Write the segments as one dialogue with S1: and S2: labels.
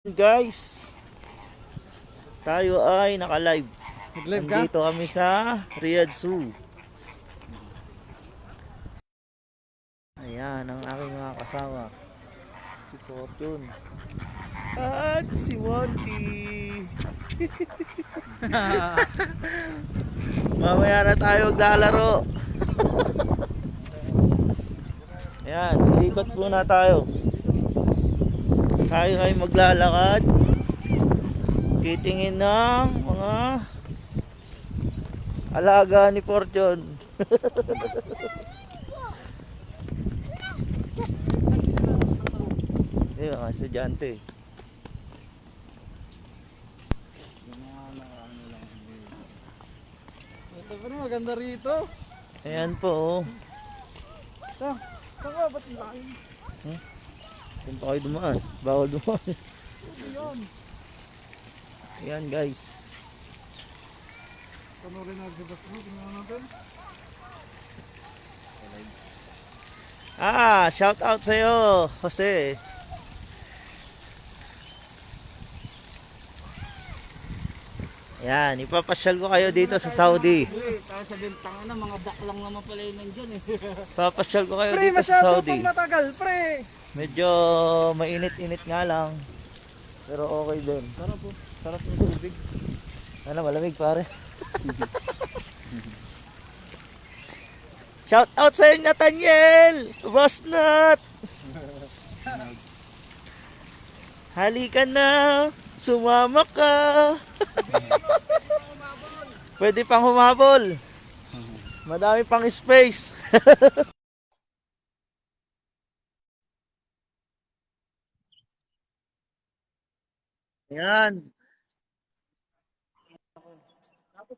S1: Guys, tayo ay naka-live.
S2: Nag-live ka?
S1: Nandito kami sa Riyadh Zoo. Ayan ang aking mga kasama. Si Fortune. At si Monty. Mamaya na tayo maglalaro. Ayan, ikot muna tayo. Tayo ay maglalakad. Titingin ng mga alaga ni Fortune. Ayun, mga estudyante.
S2: Ito pa rin, maganda rito.
S1: Ayan po.
S2: Saka, ba't ang laking?
S1: Kung pa kayo dumaan, bawal dumaan.
S2: Yun.
S1: Ayan guys.
S2: Panurin na nagbibas mo, tingnan natin.
S1: Shout out sa'yo, Jose. Ayan, ipapasyal ko kayo dito sa Saudi.
S2: Kaya sa bintang na, mga dak lang naman pala yun nandyan eh.
S1: Ipapasyal ko kayo
S2: Pre,
S1: dito sa
S2: masyado
S1: Saudi.
S2: pang matagal, pre.
S1: Medyo mainit-init nga lang. Pero okay din.
S2: Sarap po, sarap yung tubig.
S1: Ano, malamig pare. Shout out sa inyo, Nathaniel! Boss Nat! Halika na! Sumama ka! Pwede pang humabol. Madami pang space. Yan.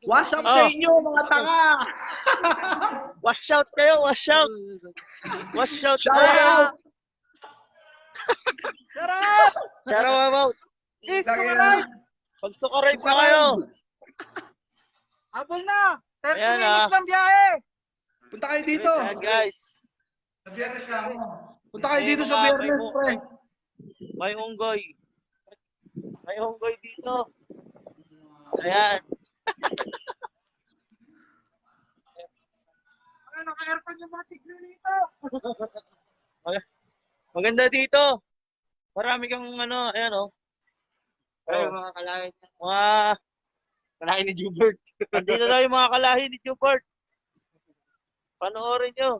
S3: What's up
S1: Oh.
S3: sa inyo mga tanga?
S1: Wash out kayo, wash out. Wash out.
S3: Shout out!
S2: Sarap!
S1: Shout out.
S2: Please,
S3: Lagi
S2: sumarap!
S1: Pag-sukarate na kayo.
S2: Habol na! 30
S1: Ayan,
S2: minutes lang biyahe!
S3: Punta kayo dito.
S1: Ayan guys.
S3: Punta kayo dito sa Biyernes, pre.
S1: May unggoy. May unggoy dito. Ayan.
S2: Ay, naka-aircon yung mga tignan dito!
S1: Maganda dito. Marami kang ano, ayan oh.
S2: Ay,
S1: Oh,
S2: mga kalahin.
S1: mga
S2: Kalahin ni Jubert.
S1: andito na yung mga kalahi ni Jubert. Panoorin nyo.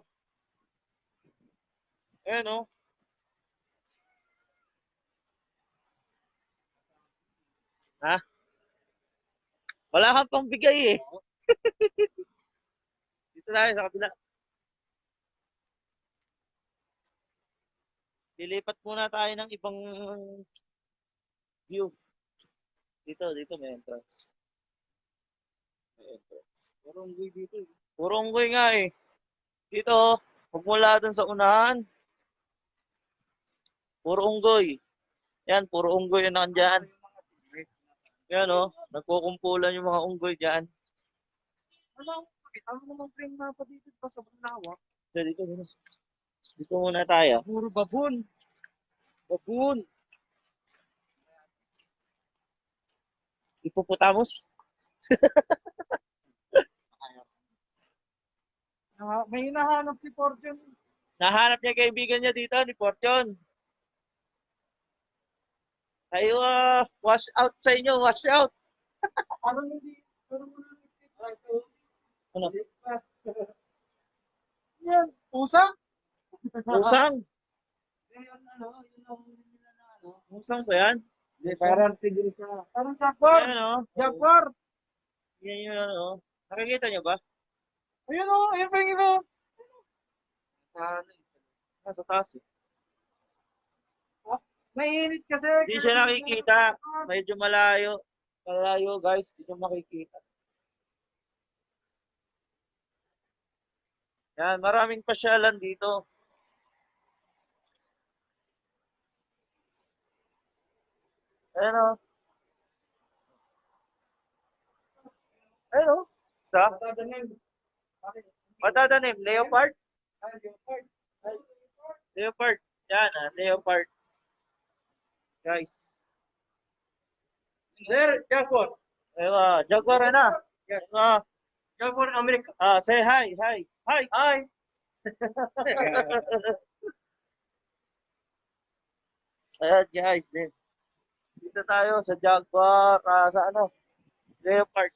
S1: Ayan oh. Ha? Wala kang pang bigay eh. Dito tayo sa kabila. Lilipat muna tayo ng ibang view. Dito may entrance. May entrance.
S2: Puro unggoy dito eh.
S1: Puro unggoy nga eh. Dito, magmula dun sa unahan. Puro unggoy. Yan, puro unggoy yung nandyan. Yan oh, nagkukumpulan yung mga unggoy dyan.
S2: Ano, makita mo naman pre yung mapa dito pa sa lawak.
S1: Dito. Dito muna tayo.
S2: Puro babon.
S1: Baboon. Hippopotamus.
S2: May hinahanap si Fortune.
S1: Nahanap niya kaibigan niya dito ni Fortune. Tayo, wash out sa inyo, wash out.
S2: Parang hindi. Parang wala nang skip.
S1: Ano?
S2: Yan. Pusa?
S1: Musang.
S2: Yan, ano, yun ang nila na ano.
S1: Musang ba yan?
S2: Parang tigil siya. Parang Jaguar.
S1: Ayan oh.
S2: Jaguar.
S1: Yan yun ano. Nakikita niyo ba?
S2: Ayun o. Ayun pa yung iba.
S1: Nasa taas eh.
S2: Mainit kasi.
S1: Hindi siya nakikita. Medyo malayo. Malayo guys. Hindi siya makikita. Yan, maraming pasyalan dito. Ayan o. Ayan o. Sa? Matatanim. Leopard? Leopard. Yan leopard. Guys.
S3: Sir, Jaguar.
S1: Jaguar na.
S3: Yes. Jaguar America.
S1: Say hi, hi, hi.
S3: Hi.
S1: Ayan guys, dito tayo sa Jaguar, sa ano, Leopard.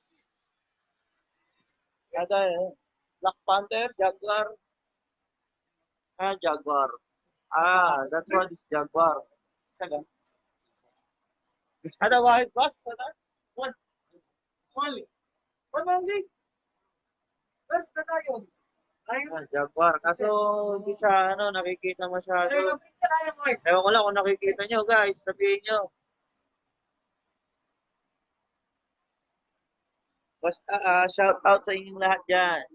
S1: Ada Black Panther, Jaguar. Jaguar. That's what is Jaguar. Saga. Ada wahid bus, ada?
S3: One. Only. One only. Where's the lion?
S1: Jaguar. Kaso hindi siya ano, nakikita masyado. Ewan ko lang kung nakikita nyo guys, sabihin nyo. Basta shout out sa inyong lahat dyan.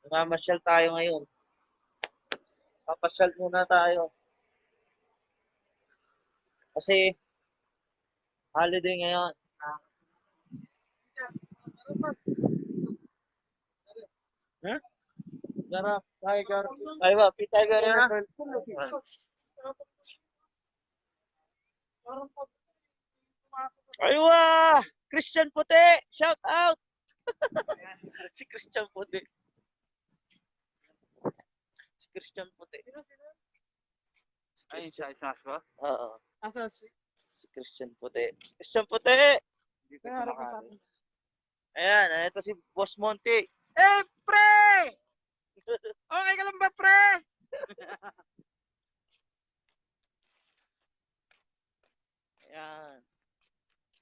S1: Mamasyal tayo ngayon. Papasyal muna tayo. Kasi holiday ngayon. Huh? Sarap, tiger. Ay ba, tiger na. Aywa! Christian Puti! Shout out! Si Christian Puti. Si Christian Puti.
S2: Ay, siya isas ba?
S1: Oo.
S3: Asa
S1: Si Christian Puti. Christian Puti!
S2: Hindi ko kumakain.
S1: Ayan, ito si Boss Monty.
S3: Eh, pre! Okay ka lang ba, pre?
S1: Ayan.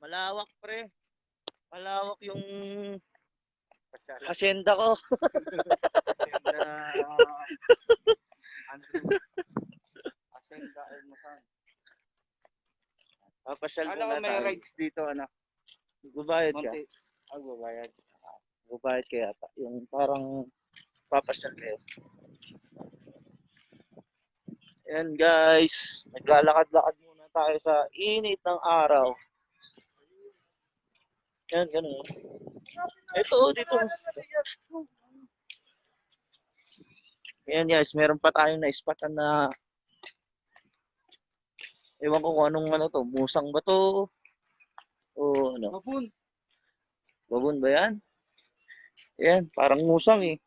S1: Malawak pre. Malawak yung hasyenda ko.
S2: Asyenda Almasan.
S1: Papasyal
S2: Alam ko
S1: muna
S2: may
S1: tayo.
S2: rides dito, ano?
S1: Gubayad ka.
S2: Monte. Babayad.
S1: Gubayad ka yata. Yung parang papasyal kayo. Ayan guys. Naglalakad-lakad muna tayo sa init ng araw. Ayan, ganun. Ito, dito. Ayan guys, meron pa tayong na-spatan na ewan ko kung anong ano to. Musang ba to? O ano?
S3: Babun.
S1: Babon ba yan? Ayan, parang musang eh.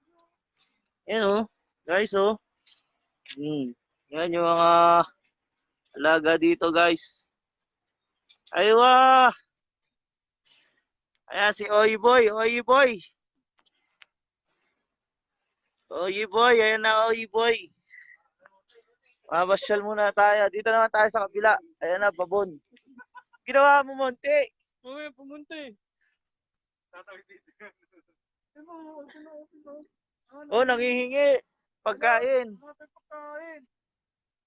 S1: Ayan oh. Guys oh. Yan yung mga alaga dito guys. Aywa! Ayan si Oy Boy, Oy Boy. Oy Boy, ayan na Oy Boy. Mabasyal muna tayo. Dito naman tayo sa kabila. Ayan na, babon. Ginawa mo, Monte.
S3: Uy, pumunta eh.
S1: Oh, nangihingi. Pagkain.
S3: Pagkain.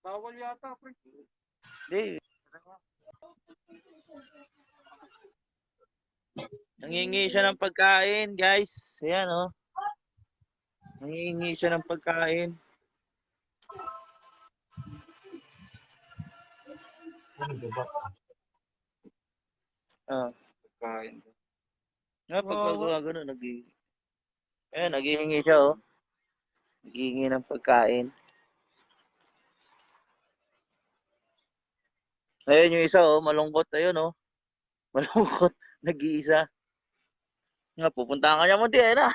S3: Bawal yata, pre.
S1: Hindi. Nangihingi siya ng pagkain, guys. Ayan, oh. Nangihingi siya ng pagkain.
S2: Pagkain.
S1: Pag gano'n, naghihingi siya, oh. Naghihingi ng pagkain. Ayun yung isa, oh. Malungkot. Ayun, oh. Malungkot. Nag-iisa. Nga, pupuntahan ka niya mo, di, na.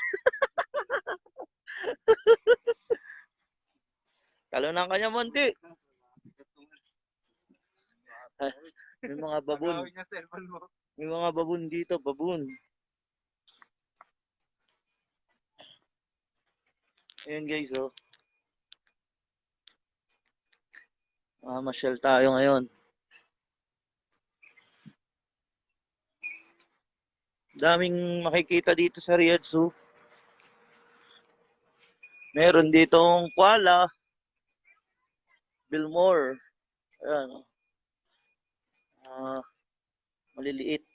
S1: Talunan ka niya, Monty. May mga babon.
S2: Gagawin niya cellphone mo.
S1: May mga babon dito, babon. Ayan guys, oh. Masyal tayo ngayon. Daming makikita dito sa Riyadh Zoo. Meron ditong koala, Bilmore. Ayan, oh. Maliliit.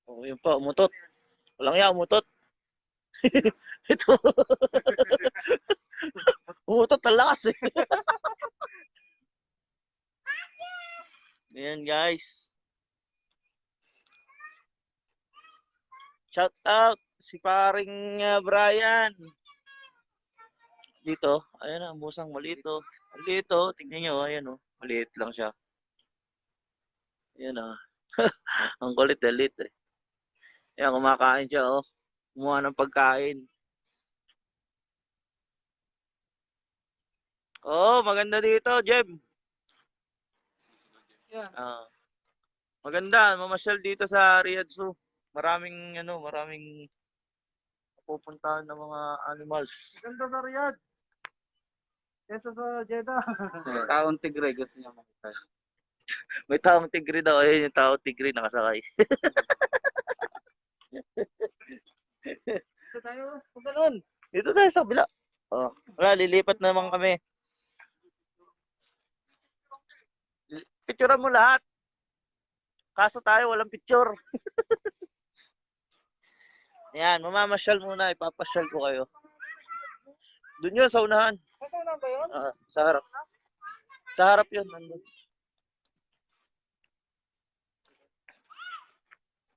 S1: Oh, yun pa, umutot. Walang ya, umutot. Ito. Umutot ang lakas eh. Ayan guys. Shout out si paring Brian. Dito, ayan ang musang maliit oh. Ang liit oh, tingnan nyo, ayan oh. Maliit lang siya. Ayan ah. Ang kulit, liit eh. Ayan, kumakain siya oh. Kumuha ng pagkain. Oh, maganda dito, Jem.
S3: Yan.
S1: Maganda, mamasyal dito sa Riyadh Zoo. Maraming pupuntahan ng mga animals.
S2: Ganda sa Riyadh. Kesa sa Jeddah.
S4: Taong tigre gusto niya makita.
S1: May taong tigre daw, ayun yung taong tigre nakasakay.
S2: Ito tayo.
S3: Kung ganun.
S1: Dito tayo sa kabila. Oh, wala, lilipat naman kami. Picturean mo lahat. Kaso tayo walang picture. Yan, mamamasyal muna, ipapasyal ko kayo. Doon yun, sa unahan.
S3: Nasaan na ba yun?
S1: Sa harap. Sa harap yun, nandun.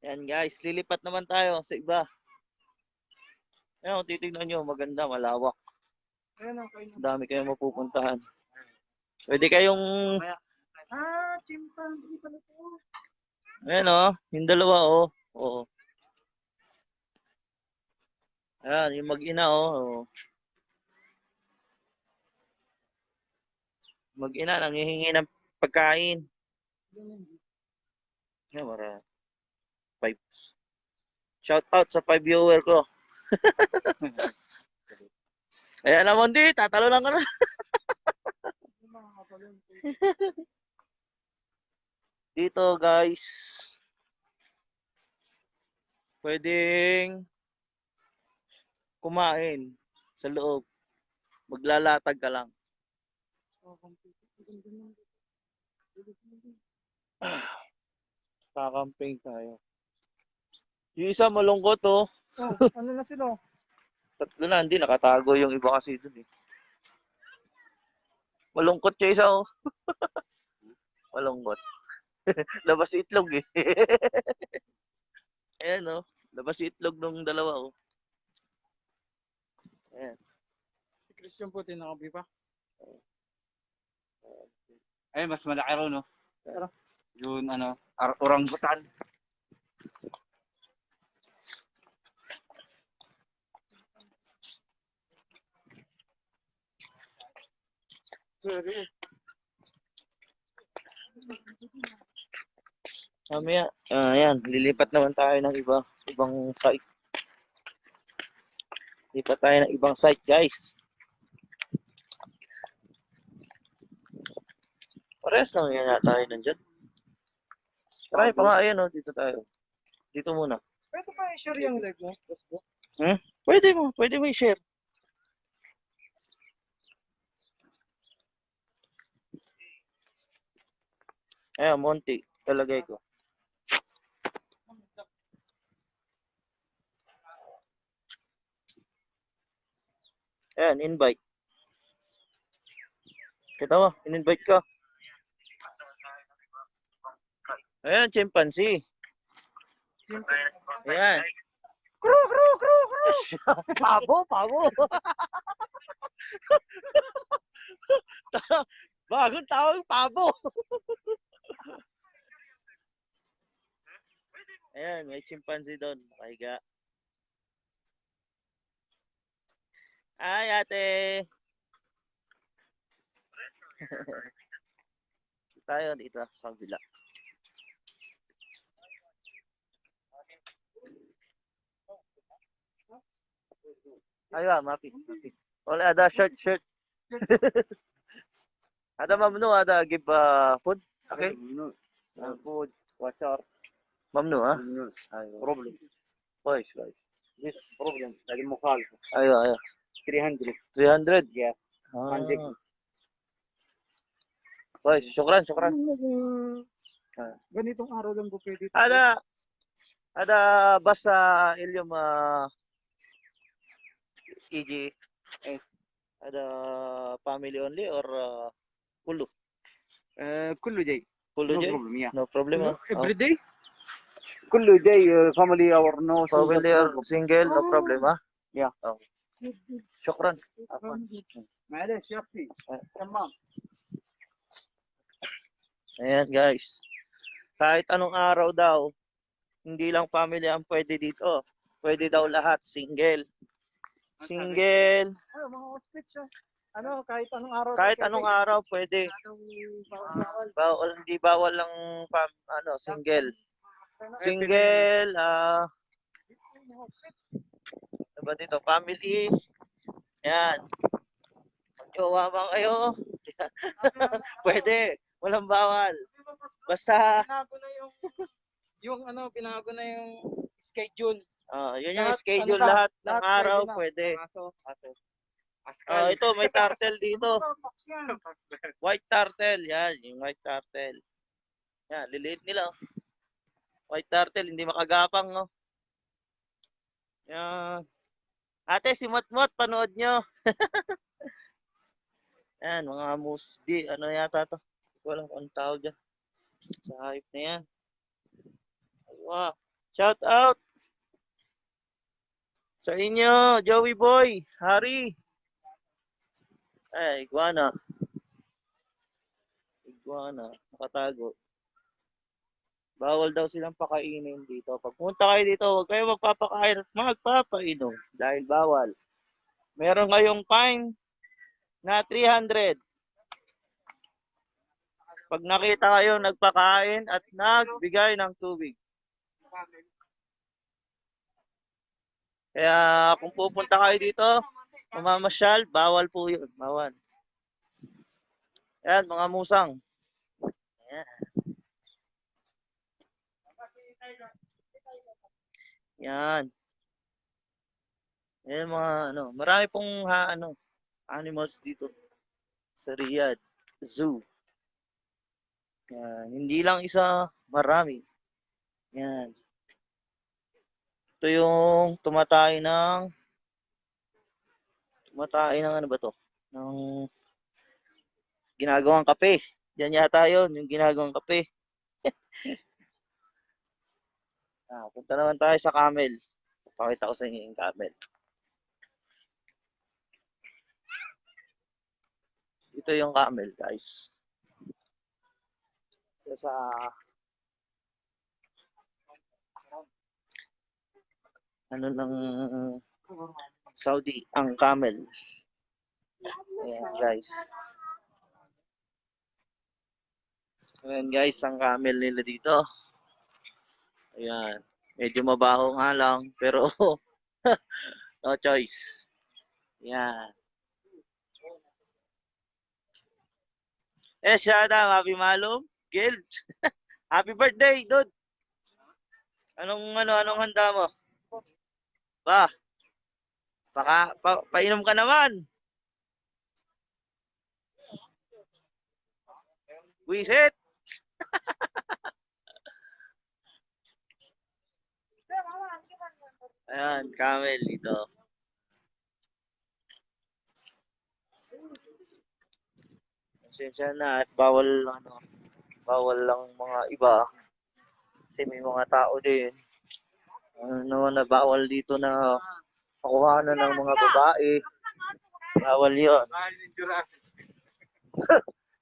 S1: Yan guys, lilipat naman tayo sa iba. Ayan, titignan nyo, maganda, malawak.
S2: Ayan ang kain.
S1: Ang dami kayong mapupuntahan. Pwede kayong,
S2: Chimpanzee pala ito.
S1: ayan oh, yung dalawa oh. Oo. Ayan, yung mag-ina oh. Mag-ina, nangihingi ng pagkain. Ayan, marami. 5. Shout out sa 5 viewer ko. Ayan naman di, tatalo lang ka na. Dito guys, pwedeng kumain sa loob. Maglalatag ka lang. Kakamping tayo. Yung isa malungkot oh.
S2: Ano na sila?
S1: Tatlo na, hindi nakatago yung iba kasi dun eh. Malungkot yung isa oh. Malungkot. Labas itlog eh. Ayan oh. Labas itlog nung dalawa oh. Ayan.
S2: Si Christian Puti nakabi pa.
S4: Ay, mas malaki ro, no?
S1: Pero,
S4: Yun, orangutan.
S1: mamaya, ayan, lilipat naman tayo ng ibang site. Lipat tayo ng ibang site, guys. Parehas lang yan tayo nandyan. Try pa nga, ayan oh, dito tayo. Dito muna.
S2: Pwede pa i-share yung leg mo? Facebook?
S1: Pwede mo i-share. Ayan, Monty, talagay ko. Ayan, invite. Kita mo, in-invite ka. Ayan, chimpanzee. Ayan.
S3: Crew! Pabo!
S1: Bagong tawag, pabo. Ayan, may chimpanzee doon. Nakahiga. Ay, ate. Tayo dito sa kabila. Aywa, mapi. Wala, ada shirt. Ada mamnu, ada give food. Okay? Food, water. Mamnu, ha? Problem. Guys.
S4: This problem, lagi mukhalif.
S1: Aywa.
S4: 300.
S1: 300?
S4: Yeah.
S1: Mandik. Guys, syukran.
S2: Ganitong araw lang po pwede.
S1: Ada basta ilyum EG. Ada family only or kullu?
S4: كله جاي.
S1: Kullu
S4: No
S1: jay?
S4: problem, yeah.
S1: No problem.
S2: Every day?
S4: كله جاي family or no
S1: Family or single, no problem, ha?
S4: Yeah.
S1: Oh. Shukran. Afwan.
S4: معلش يا اختي تمام.
S1: Ayan guys. Kahit anong araw daw, hindi lang family ang pwede dito. Pwede daw lahat, single. Single,
S2: Ano, mga ostrich siya. Ano, kahit anong araw.
S1: kahit anong araw pwede. Bawal, hindi bawal lang single. Single, ano ba dito? Family. Yan. Jowa man kayo. Pwede. Walang bawal. Basta,
S2: Binago na binago na yung schedule.
S1: yun yung
S2: Lahat,
S1: schedule
S2: ano ka,
S1: lahat ng
S2: lahat
S1: araw
S2: pwede
S1: pwede.
S2: na. Aso.
S1: Ito, may turtle dito.
S2: Fox yan.
S1: White turtle. Yan, yung white turtle. Yan, liliit nila. White turtle, hindi makagapang, no? Yan. Ate, si Motmot, panood nyo. Yan, mga musdi. Ano yata to? Walang kung tawag dyan. Sa hype na yan. Wow. Shout out sa inyo, Joey Boy, Hari. Ay, iguana. Iguana, nakatago. Bawal daw silang pakainin dito. Pag punta kayo dito, huwag kayo magpapakain at magpapainom dahil bawal. Meron kayong fine na 300. Pag nakita kayo nagpakain at nagbigay ng tubig. Kaya kung pupunta kayo dito, mamamasyal, bawal po yun. Bawal. Yan, mga musang. Yan. Yan. Yan mga marami pong animals dito sa Riyadh Zoo. Yan, hindi lang isa, marami. Yan. Ito yung tumatay ng ano ba to? Ng ginagawang kape. Yan yata yun, yung ginagawang kape. Punta naman tayo sa camel. Pakita ko sa inyo yung camel. Ito yung camel, guys. Isa sa ng Saudi ang camel. Ayan, guys. Ayan, guys, ang camel nila dito. Ayan. Medyo mabaho nga lang, pero no choice. Ayan. Shada, happy malum. Gil. Happy birthday, dude. Anong handa mo? Ba? Painom ka naman. Wisit. Ayan, camel dito. Pasensya na at bawal lang mga iba. Kasi may mga tao din. Na bawal dito na pakuhanan ng mga babae. Bawal yun.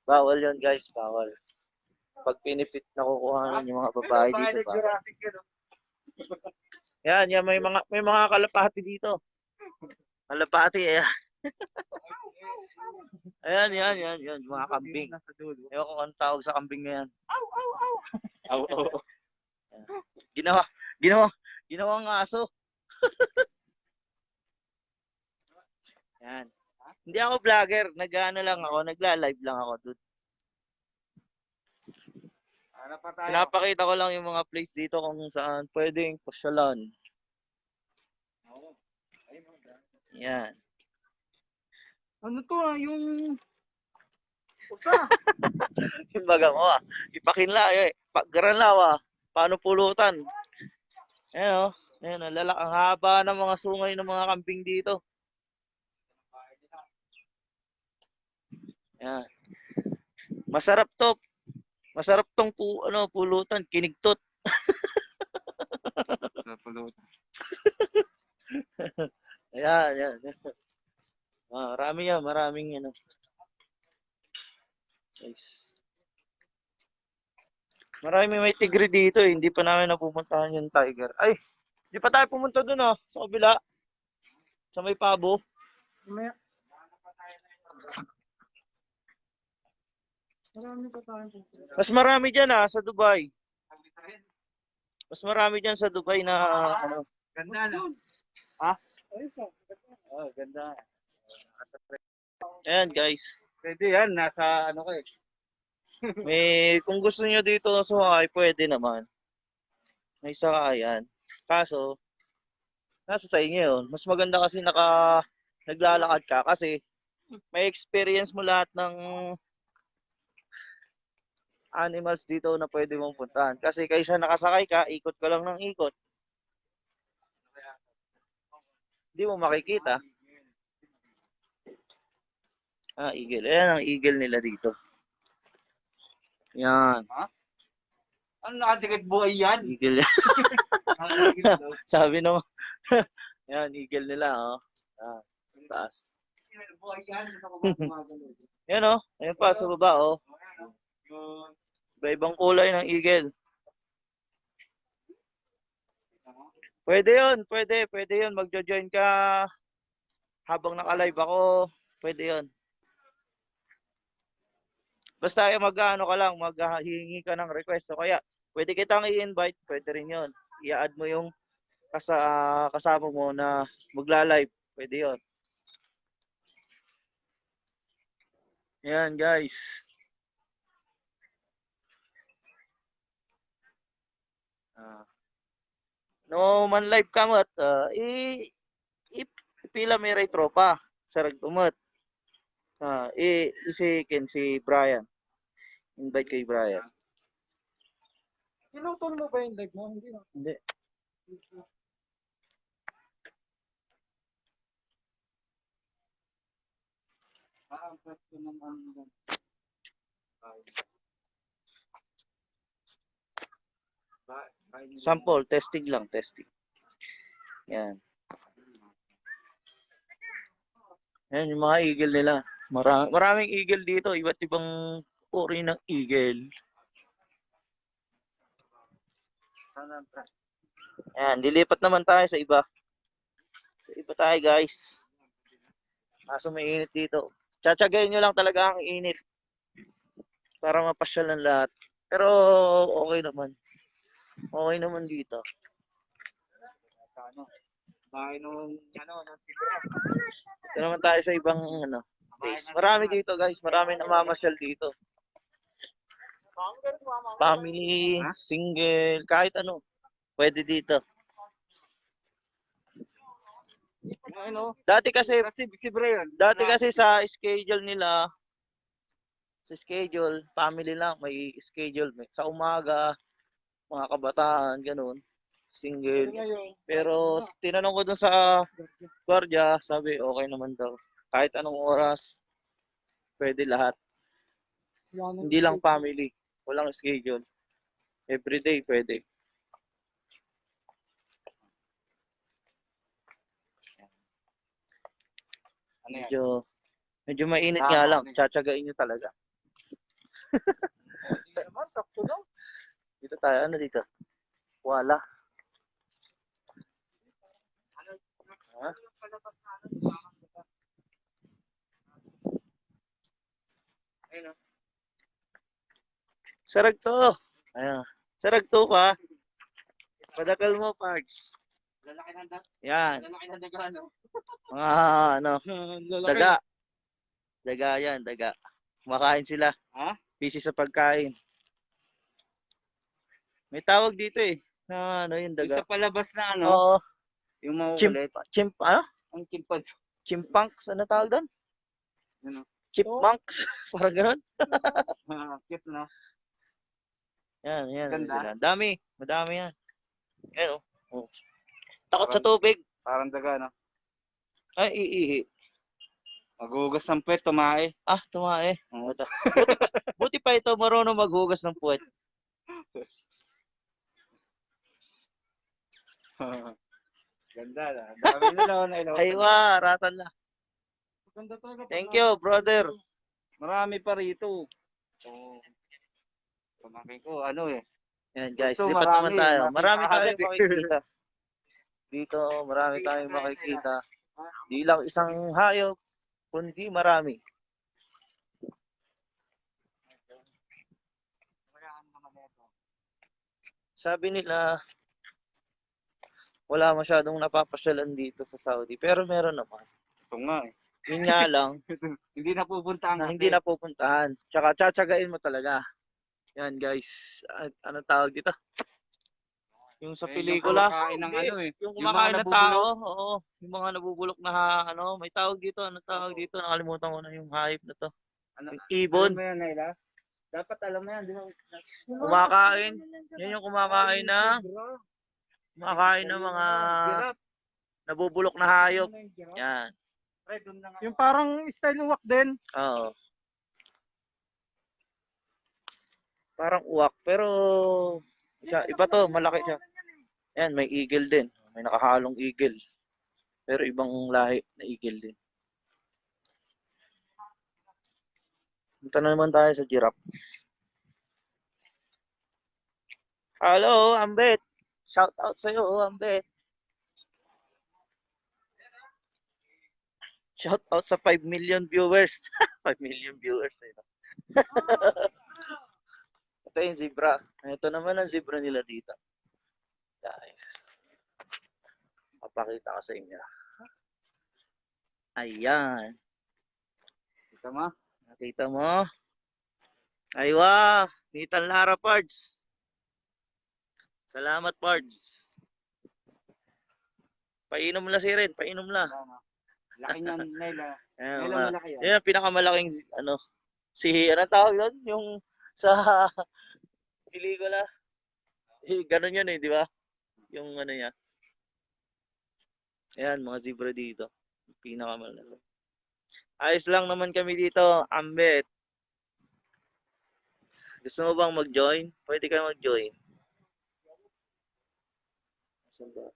S1: Bawal yun, guys. Bawal. Pag pinipit na kukuhanan yung mga babae dito. Bawal. Yan, may mga kalapati dito. Kalapati, ayan. Ayan, mga kambing. Ewan ko ang tawag sa kambing na yan. Aw. Ginawang aso. Yan. Hindi ako vlogger, nagla-live lang ako dude. Pinapakita ko lang yung mga place dito kung saan pwedeng pasyalan. Yan.
S2: Ano to yung
S1: Yung baga mo ipakinla paggaranlaw paano pulutan. Ayan ayan ang haba ng mga sungay ng mga kambing dito. Ayan. Masarap tong pulutan, kinigtot. Ayan, ayan. Marami yan, maraming ano. Nice. Marami may tigre dito eh. Hindi pa namin napupuntahan yung tiger. Ay, hindi pa tayo pumunta dun ah. Sa kabila. Sa may pabo.
S2: Mamaya. Marami pa tayong pupunta.
S1: Mas marami dyan ah, sa Dubai. Mas marami dyan sa Dubai na ano.
S4: Ganda na.
S2: Ayos ah.
S4: Oh, ganda.
S1: Ayan guys.
S4: Pwede yan, nasa ano ko eh.
S1: Kung gusto niyo dito sumakay, pwede naman. May sakayan. Kaso, nasa sa inyo yun. Mas maganda kasi naglalakad ka kasi may experience mo lahat ng animals dito na pwede mong puntahan. Kasi kaysa nakasakay ka, ikot ka lang ng ikot. Hindi mo makikita. Eagle. Ayan ang eagle nila dito. Yan.
S4: Ano nakadikit buhay yan?
S1: Eagle. Sabi nung, yan, eagle nila, oh. Taas.
S4: Buhay yan.
S1: Yan, oh. Ayan pa, sa baba, oh. Iba-ibang kulay ng eagle. Pwede yun, pwede yun. Magjo-join ka habang naka-live ako. Pwede yun. Basta mag-ano ka lang, maghihingi ka ng request. O kaya, pwede kitang i-invite, pwede rin yun. I-add mo yung kasama mo na magla-live. Pwede yun. Yan, guys. No man live kamot, ipila may ray tropa sa ragtumot. Si Brian. Invite kay Brian.
S2: Pinutol mo ba yung leg mo? Hindi na.
S1: Hindi. Sample, testing lang, testing. Yan. Yan yung mga eagle nila. Maraming eagle dito, iba't ibang uri ng eagle. Ayan, lilipat naman tayo sa iba. Sa iba tayo guys. Kaso may init dito. Tsatsagayin nyo lang talaga ang init. Para mapasyal ng lahat. Pero okay naman. Okay naman dito.
S4: Bahay nung tigre.
S1: Ito naman tayo sa ibang place. Marami dito guys. Marami namamasyal dito. Family, single, kahit ano. Pwede dito. Dati kasi
S4: Si Brian.
S1: sa schedule nila, family lang, may schedule. Sa umaga, mga kabataan, ganun. Single. Pero tinanong ko dun sa guardia, sabi okay naman daw. Kahit anong oras, pwede lahat. Hindi lang family. Walang schedule. Everyday pwede. Medyo mainit nga lang. Tsatsagain nyo talaga.
S2: Sakto lang.
S1: Dito tayo. Ano dito? Wala. Ha? Sarag to. Ayan. Sarag to pa. Padagal mo, Parks.
S4: Lalaki ng
S1: Yan.
S4: lalaki ng daga, no?
S1: Mga daga. Daga yan, daga. Kumakain sila.
S4: Ha?
S1: Busy sa pagkain. May tawag dito eh. Na yung daga.
S4: Isa palabas na ano,
S1: Oo.
S4: yung makukulit. Ang chimpad.
S1: Chimpanks? Ano tawag doon?
S4: Ano?
S1: Chipmunks? Parang gano'n.
S4: Cute na.
S1: Yan.
S4: Ganda.
S1: Sila. Dami. Madami yan. Ayan oh. Takot sa tubig.
S4: Parang daga, no?
S1: Ay, iihi.
S4: Maghugas ng puwet, tumae.
S1: Tumae.
S4: Oo.
S1: Buti pa ito marunong maghugas ng puwet.
S4: Ganda na. Dami nila na ilaw.
S1: Aywa, ratan na.
S2: Maganda talaga.
S1: Thank you, brother.
S4: Marami pa rito. Oo. Pamangkin ko, ano eh.
S1: Yan guys,
S4: Gusto,
S1: lipat naman
S4: marami.
S1: tayo.
S4: Makita
S1: Marami
S4: agad
S1: tayong
S4: eh.
S1: makikita. Dito, marami tayong makikita. Di lang isang hayop, kundi marami. Sabi nila, wala masyadong napapasyalan dito sa Saudi. Pero meron naman.
S4: Ito nga eh.
S1: Yun nga lang,
S4: Hindi napupuntahan
S1: na
S4: kasi.
S1: hindi napupuntahan. Tsaka tsatsagain mo talaga. Yan guys. Ano tawag dito? Yung sa pelikula.
S4: Yung kumakain ng ano eh.
S1: Yung
S4: Yung
S1: kumakain
S4: mga
S1: ng tao. Oo. Yung mga nabubulok na ano. May tawag dito. Ano tawag dito? Nakalimutan ko na yung hype na to.
S4: Ano,
S1: Yung ibon.
S4: alam mo yan, Naila? Dapat alam mo yan. Di ba?
S1: Kumakain. Yan yung kumakain na. Kumakain ng mga
S4: Giraffe.
S1: nabubulok na hayop. Yan.
S4: Pre, doon na nga.
S2: Yung parang style uwak din.
S1: Oo. Parang uwak. Pero iba to. Malaki siya. Yan. May eagle din. May nakahalong eagle. Pero ibang lahi na eagle din. Punta na naman tayo sa giraffe. Hello, Ambet. Shout out sa iyo, Ambet. Shout out sa 5 million viewers. 5 million viewers. Ito yung zebra. Ito naman ang zebra nila dito. Guys. Papakita ko sa inyo. Ayan.
S4: Isa ma?
S1: Nakita mo? Aywa. Nitan Lara Pards. Salamat Pards. Painom la si Ren. Painom la.
S4: Laki niyan, Naila.
S1: Ayan,
S4: Naila
S1: mga-
S4: malaki yan.
S1: Yan ang pinakamalaking ano ano tawag doon? Yung sa pelikula. Ganun yun eh, di ba? Yung ano niya. Ayan, mga zebra dito. Pinakamalaki. Ayos lang naman kami dito, Ambet. Gusto mo bang mag-join? Pwede ka mag-join. Saan ba?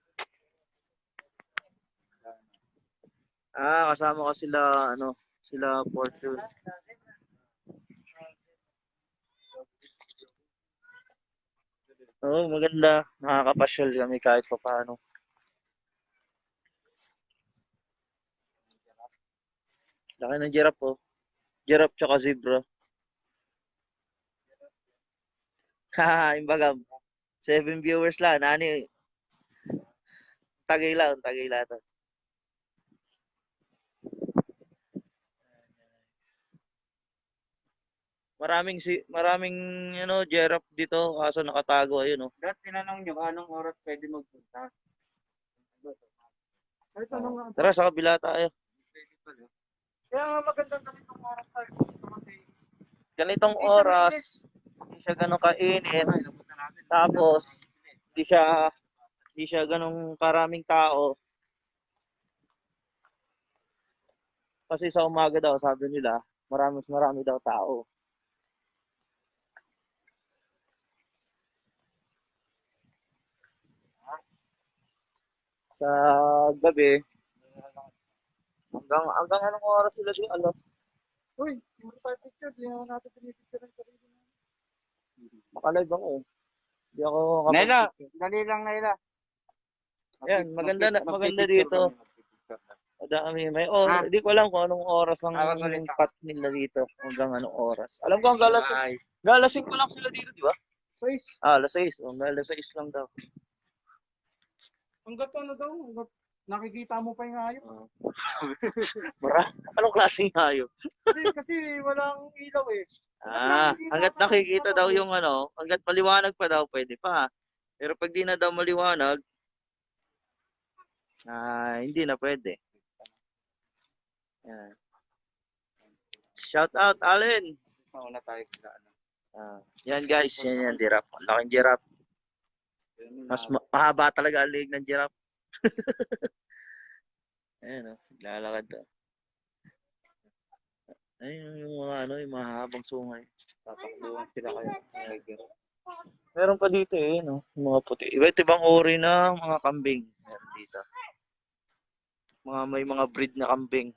S1: Kasama ko sila Fortune. Oo, maganda. Nakakapasyal kami kahit pa paano. Laki ng giraffe oh. Giraffe tsaka zebra. Haha, imbaga. 7 viewers lang. Nani, tagay lang to. Maraming giraffe dito kaso nakatago ayun oh.
S4: Dahil tinanong nyo kung anong oras pwede magpunta.
S2: Ay, tanong nga.
S1: Tara sa kabila tayo.
S4: Pwede pala.
S2: Kaya nga maganda namin itong oras tayo dito kasi
S1: Ganitong oras, hindi siya ganun kainit. Tapos hindi siya ganung karaming tao. Kasi sa umaga daw, sabi nila, marami daw tao. Sa gabi, hanggang anong oras sila di alas?
S2: uy, hindi tayo picture. Hindi naman natin pinipicture ng sarili natin.
S1: Makalive ako. Hindi ako
S4: Naila,
S1: kapag-picture.
S4: dali lang Naila.
S1: Yan, maganda dito. Madami. May oras.
S4: Ah.
S1: Hindi ko alam kung anong oras ang
S4: Ah, magaling ka.
S1: cut nila dito. Hanggang anong oras. Alam ko hanggang galasing ko lang sila dito, di ba?
S2: Size.
S1: Alas 6. Alas 6 lang daw.
S2: Hanggat ano daw, hanggat nakikita mo pa yung hayop.
S1: Anong klaseng hayop?
S2: Kasi walang ilaw eh.
S1: Hanggat nakikita daw yung hanggat maliwanag pa daw, pwede pa. Pero pag di na daw maliwanag, hindi na pwede. Yan. Shout out, Allen.
S4: Sa una tayo kila ano.
S1: Yan guys, yan giraffe. Ang laking giraffe. Mas mahaba talaga ang leg ng giraffe. Ayan lalakad to. Ayun yung mga yung mahabang sungay.
S4: Tatakluhan sila kayo.
S1: Meron pa dito yung mga puti. Iba't ibang uri ng mga kambing. Meron dito. May mga breed na kambing.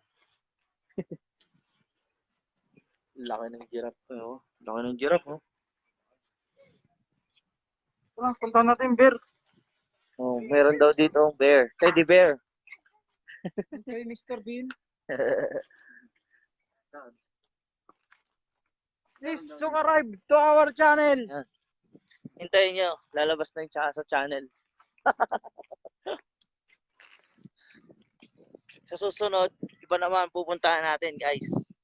S1: Laki ng giraffe. Oh. Laki ng giraffe, oh.
S2: Tara, punta natin, bear.
S1: Oh, meron daw dito bear. Teddy bear.
S2: Kay Mr. Bean. Please subscribe to our channel.
S1: Hintayin nyo. Lalabas na yung tsaka sa channel. Sa susunod, iba naman pupuntahan natin, guys.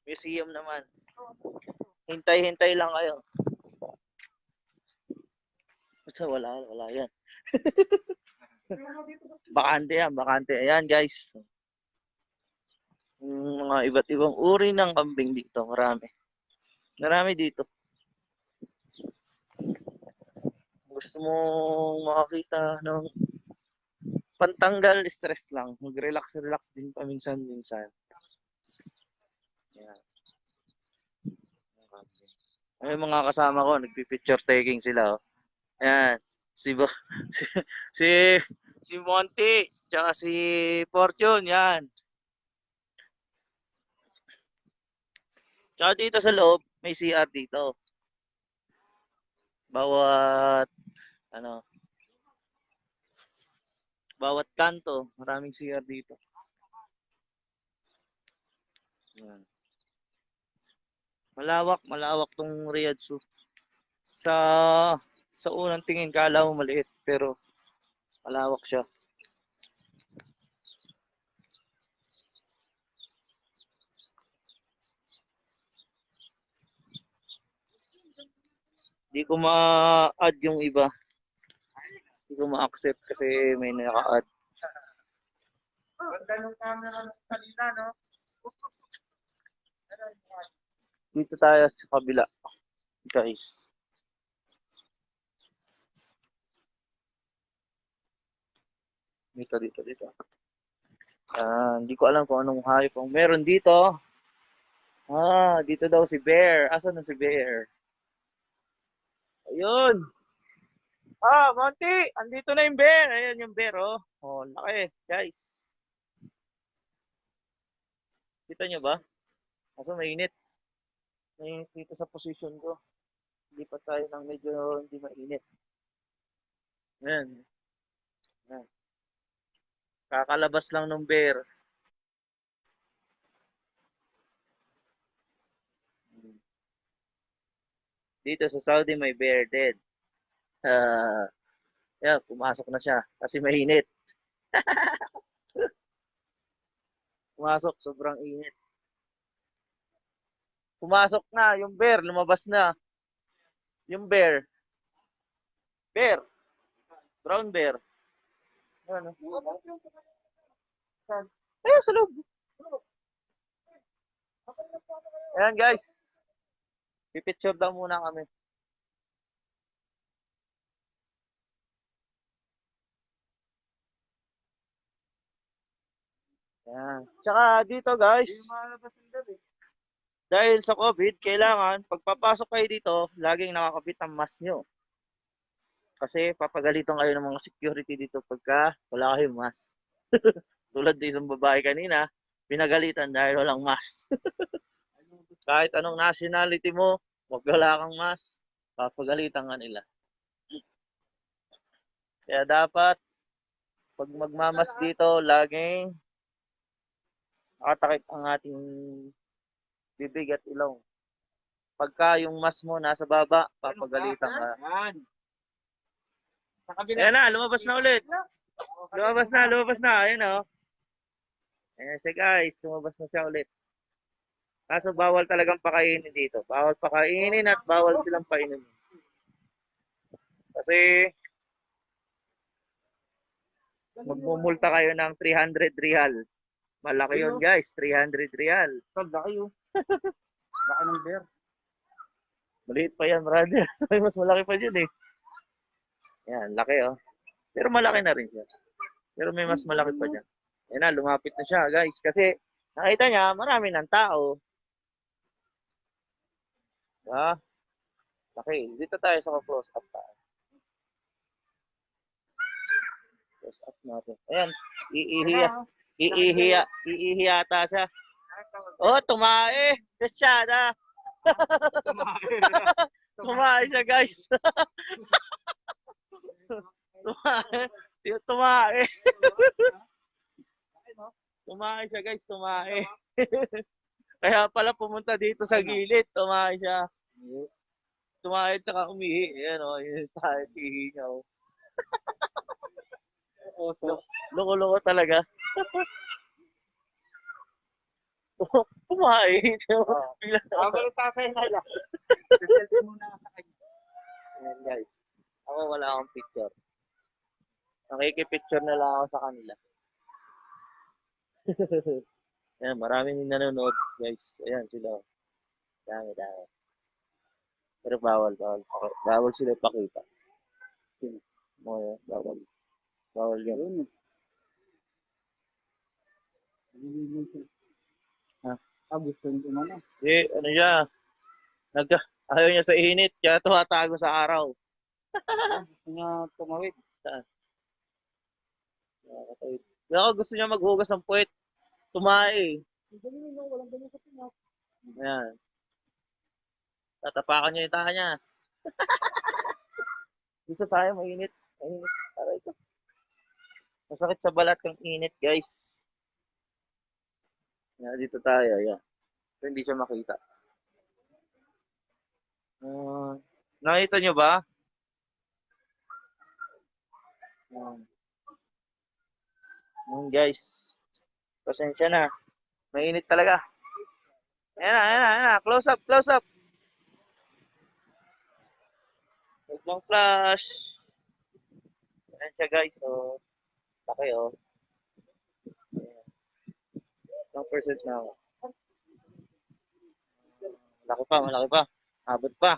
S1: Museum naman. Hintay-hintay lang kayo. Basta wala yan. Bakante yan, bakante. Ayan, guys. Mga iba't ibang uri ng kambing dito. Marami. Marami dito. Gusto mo makakita ng pantanggal stress lang. Mag-relax din paminsan-minsan. Ayan. Ay, mga kasama ko, nagpi-picture taking sila. Oh. Ayan. Si, Bo, si, si Monty, tsaka si Fortune, yan. Tsaka dito sa loob, may CR dito. Bawat, ano, bawat kanto, maraming CR dito. Yan. Malawak tong Riyadh Zoo. Sa unang tingin, kala mo maliit, pero malawak siya. Hindi ko ma-add yung iba. Hindi ko ma-accept kasi may naka-add.
S2: Ganda nung camera ng kanina, no?
S1: Dito tayo sa kabila, guys. Dito. Hindi ko alam kung anong hayop ang meron dito. Dito daw si Bear. Asan na si Bear? Ayun. Monty! Andito na yung bear. Ayan yung bear, oh. Oh, laki, guys. Kita nyo ba? Kaso mainit. Mainit dito sa position ko. Hindi pa tayo ng medyo hindi mainit. Ayan. Ayan. Kakalabas lang ng bear. Dito sa Saudi may bear dead. Pumasok na siya kasi mainit. Pumasok, sobrang init. Pumasok na, yung bear, lumabas na. Yung bear. Bear. Brown bear. Ano? Ayun, sa loob. Ayan, guys. Pipicture daw muna kami. Ayan. Tsaka dito, guys, dahil sa COVID, kailangan, pagpapasok kayo dito, laging nakakabit ang mask nyo. Kasi papagalitan kayo ng mga security dito pagka wala kayong mask. Tulad din isang babae kanina, pinagalitan dahil walang mask. Kahit anong nationality mo, wag wala kang mask, papagalitan ka nila. Kaya dapat, pag magmamas dito, laging nakatakip ang ating bibig at ilong. Pagka yung mask mo nasa baba, papagalitan ka. Ayan na, lumabas na ulit. Lumabas na. Ayan o. Ayan siya, guys, lumabas na siya ulit. Kaso bawal talagang pakainin dito. Bawal pakainin at bawal silang painin. Kasi magmumulta kayo ng 300 real. Malaki yun, guys, 300 real.
S2: Laki yun. Laki ng bear.
S1: Maliit pa yan, brother. Mas malaki pa dyan eh. Yan, laki oh. Pero malaki na rin siya. Pero may mas malaki pa dyan. Yan na, lumapit na siya, guys. Kasi nakita niya, marami ng tao. Laki. Dito tayo sa close up tayo. Close up natin. Ayan, iihiya. Iihiya ata siya. Oh, tumae. Siya na. Tumae siya, guys. Tumae. Tumae. Tumae siya, guys. Tumae. Kaya pala pumunta dito sa gilid. Tumae siya. Tumae at saka umihi. Ayan o. Yun tayo. Tihi niya o. Loko-loko talaga. Tumae. Bigla.
S4: Habang tatay na lang. Selfie muna sa kanya.
S1: Ayan, guys. Ako wala akong picture. Nakikipicture na lang ako sa kanila. Ayan, maraming nanonood, guys. Ayan sila. Dami. Pero bawal. Okay. Bawal sila ipakita. Mga bawal. Bawal yan. Ha?
S4: Gusto nyo naman.
S1: Eh, ano siya? Ayaw niya sa init, kaya tumatago sa araw.
S4: Gusto niya tumawid.
S1: Nakakatawid. Kaya ako gusto niya maghugas ng puwet. Tumae.
S2: Walang ganyan sa Pinas.
S1: Ayan. Tatapakan niya yung taha niya. Dito tayo, mainit. Aray ko. Masakit sa balat yung init, guys. Ayan, dito tayo, ayan. So, hindi siya makita. Nakita niyo ba? Guys. Pasensya na. Mainit talaga. Ayan na. Close up. Huwag mong flash. Ayan siya, guys. So, laki, oh. Ayan. Ilang percent na ako. Malaki pa. Abot pa.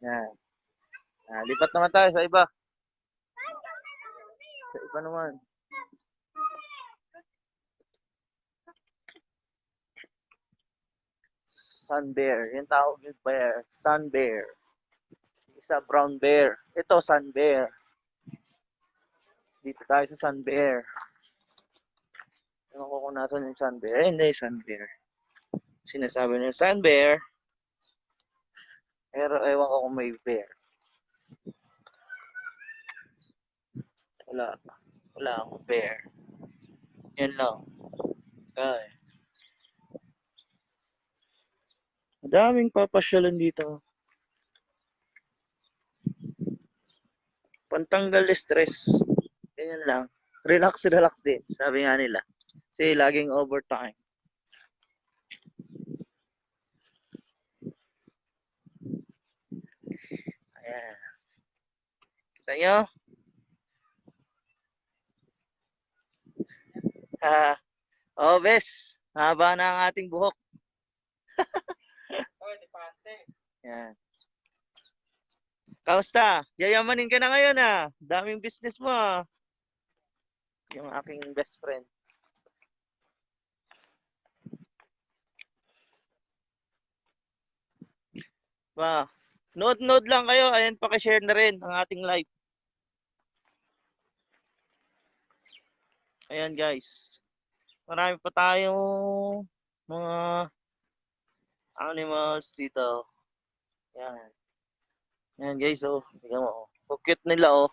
S1: Ayan. Lipat naman tayo sa iba. Sa iba naman. Sun bear. Yung tawag yung bear. Sun bear. Isa brown bear. Ito sun bear. Dito tayo sa sun bear. Ewan ko kung nasan yung sun bear. Hindi sun bear. Sinasabi niya sun bear. Pero ewan ko kung may bear. Wala akong bear. Yan lang. Okay. Madaming papasyalan dito. Pantanggal stress. Ganyan lang. Relax din. Sabi nga nila. Kasi laging overtime. Ayan. Kita nyo? Bes. Haba na ang ating buhok. Yan. Kamusta? Yayamanin ka na ngayon Daming business mo Yung aking best friend. Nood lang kayo. Ayan, pakishare na rin ang ating live. Ayan guys. Marami pa tayong mga animals dito. Ayan. Ayan guys, tingnan mo. Cute nila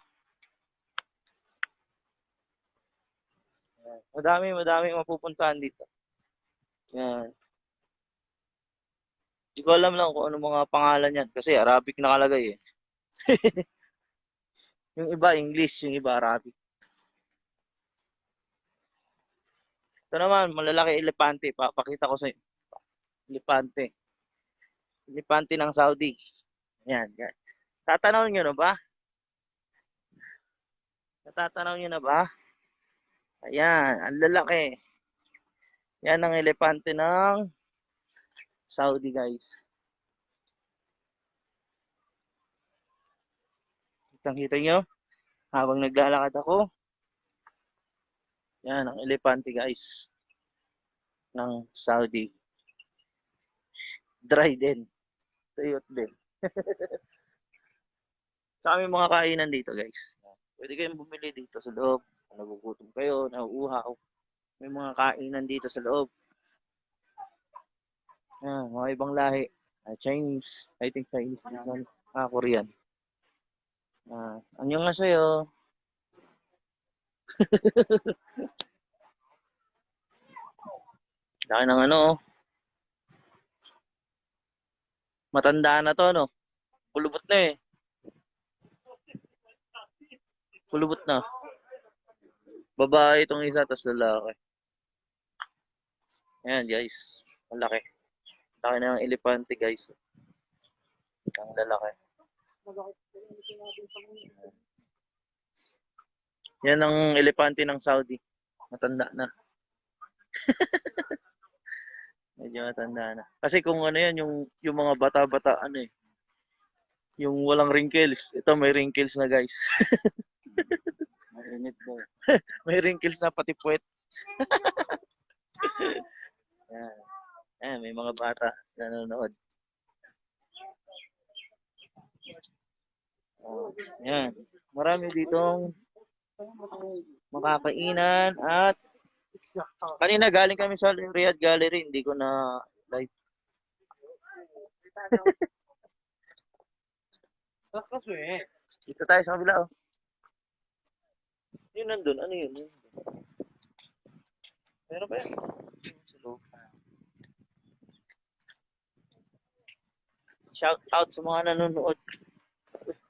S1: Ayan. Madami mapupuntahan dito. Ayan. Hindi ko alam lang kung ano mga pangalan yan. Kasi Arabic nakalagay Yung iba English, yung iba Arabic. Ito naman, malalaki elepante. Papakita ko sa inyo. Elepante. Elepante ng Saudi. Ayan. Tatanaw nyo na ba? Natatanaw nyo na ba? Ayan, ang lalaki. Yan ang elepante ng Saudi, guys. Kitang-kita nyo? Habang naglalakad ako. Yan ang elepante, guys. Ng Saudi. Dry din. Tuyot din. Kami mga kainan dito, guys. Pwede kayong bumili dito sa loob. Kung nagugutom kayo, nauuhaw. May mga kainan dito sa loob. Mga ibang lahi. Chinese. I think Chinese this one. Korean. 안녕하세요. Laki ng ano, oh. Matanda na to, no? Kulubot na eh. Kulubot na. Babae itong isa, tapos lalaki. Ayan, guys. Ang laki. Laki na ng elepante, guys. Ang lalaki. Yan ang elepante ng Saudi. Matanda na. Medyo matanda na. Kasi kung ano yan, yung mga bata-bata, ano eh. Yung walang wrinkles. Ito may wrinkles na, guys.
S4: Mainit daw.
S1: May wrinkles na pati puwet. Yan. Ayan, may mga bata na nanonood. Yan. Marami ditong makakainan at kanina galing kami sa Riyadh Gallery, hindi ko na live. Dito tayo sa kabila, oh. Yun nandun, ano yun? Meron ba yan? Sa loob. Shout out sa mga nanonood.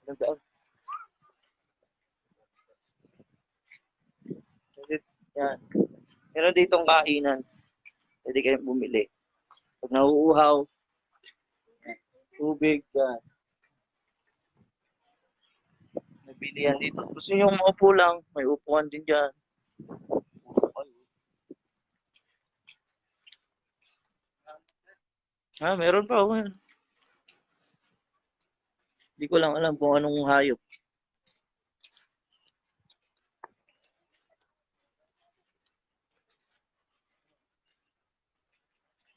S1: Nagdaan. Yan. Meron ditong kainan. Pwede kayong bumili. Pag nauuhaw, tubig, yan. Nabili yan dito. Gusto nyo maupo lang, may upuan din dyan. Meron pa. Oh. Hindi ko lang alam kung anong hayop.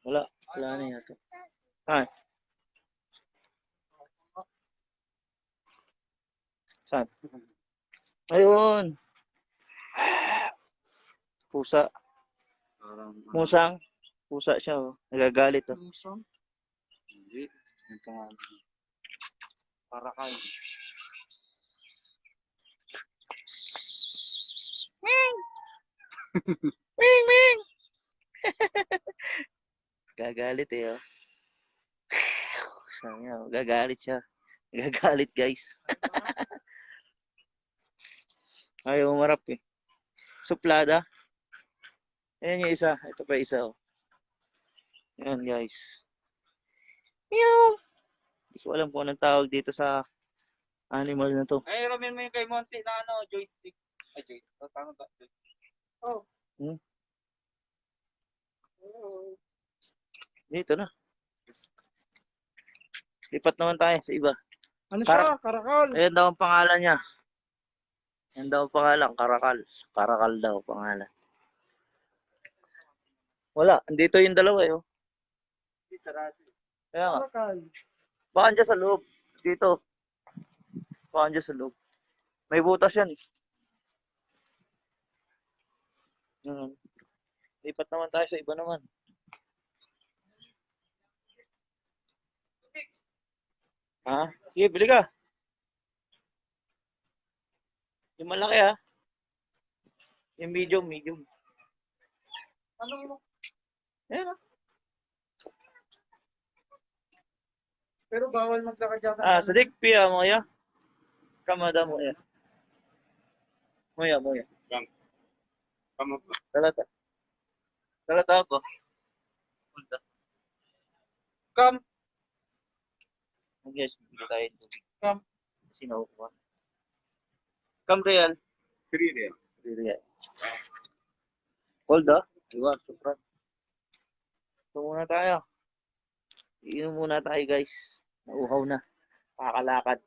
S1: Wala na yata. Saan? Ayun. Pusa. Musang. Pusa siya, oh. Nagagalit, oh.
S4: Hindi. Ito nga. Parakal.
S1: Ming, ming! Gagalit eh, oh. Sabi niya, gagalit siya. Gagalit, guys. Ayaw umarap eh. Suplada. Ayan yung isa. Ito pa isa, oh. Ayan, guys. Meow! Hindi ko alam kung anong tawag dito sa animal na to.
S4: Ay, ramin mo yung kay Monty na ano, joystick. Ay, joystick. Tama ba?
S2: Oh.
S1: Dito na. Lipat naman tayo sa iba.
S2: Ano siya? Karakal.
S1: Ayan daw ang pangalan niya. Ayan daw ang pangalan. Karakal. Karakal daw pangalan. Wala. Andito yung dalawa eh. Oh. Kaya nga.
S2: Karakal.
S1: Baka andyan sa loob. Dito. Baka andyan sa loob. May butas yan eh. Lipat naman tayo sa iba naman. Sige, bili ka. Yung malaki Yung medium.
S2: Ano?
S1: Ayan
S2: Pero bawal maglakad yata.
S1: sa dikpi moya. Kamada moya. Moya.
S4: Tama ba?
S1: Talata ako.
S2: Come.
S1: Yes, bili tayo tubig.
S2: Come.
S1: Kasi nauuwa. Kam real.
S4: 3 real.
S1: 3 real. Cold Diba? Super. Ito muna tayo. Iinom muna tayo guys. Nauuhaw na. Kakalakad.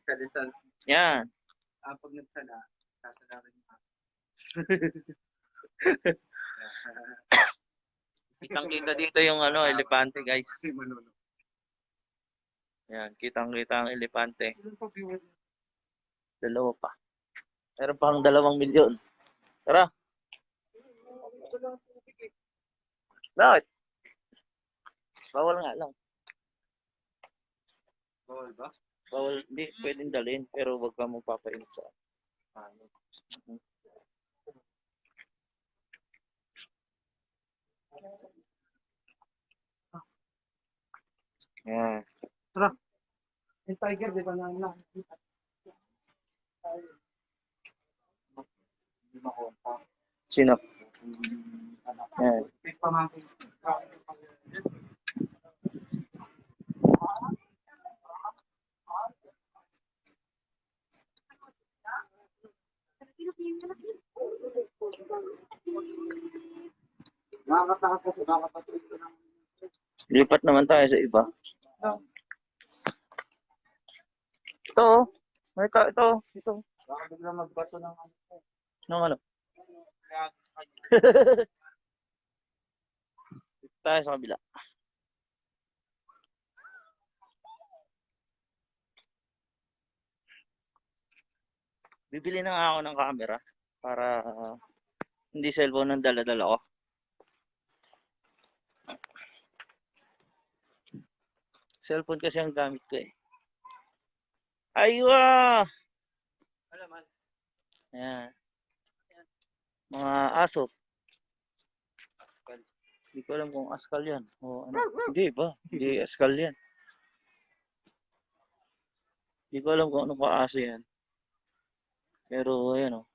S4: Salisal.
S1: Yan.
S4: Pag nagsala, sasala rin yung
S1: Kitang-kita dito yung ano, elepante, guys.
S4: manunod.
S1: Yan, kitang-kita ang elepante.
S2: Ilan pa viewer?
S1: Dalawa pa. Meron pang 2 milyon. Tara.
S2: Wala ang tubig eh.
S1: Bakit? Bawal nga lang.
S4: Bawal ba?
S1: Bawal, hindi, pwedeng dalhin, pero wag ka magpapainit sa ano. Yan.
S2: Yung tiger, di ba na nakikita?
S4: Hindi makonta.
S1: Sino? Yan.
S2: May pamangkin. Nakakatakot ito ng
S1: Lipat naman tayo sa iba. Ito, oh. May ito.
S2: baka bigla magbato ng
S1: Nung ano? Dito tayo sa kabila. Bibili na nga ako ng camera para hindi cellphone ang dala-dala ko. Cellphone kasi ang gamit ko eh. Aywa!
S2: alaman.
S1: Ayan. Mga aso. Hindi ko alam kung askal yan. O ano. Hindi ba? Hindi askal yan. Hindi ko alam kung ano pa aso yan. Pero ayan o.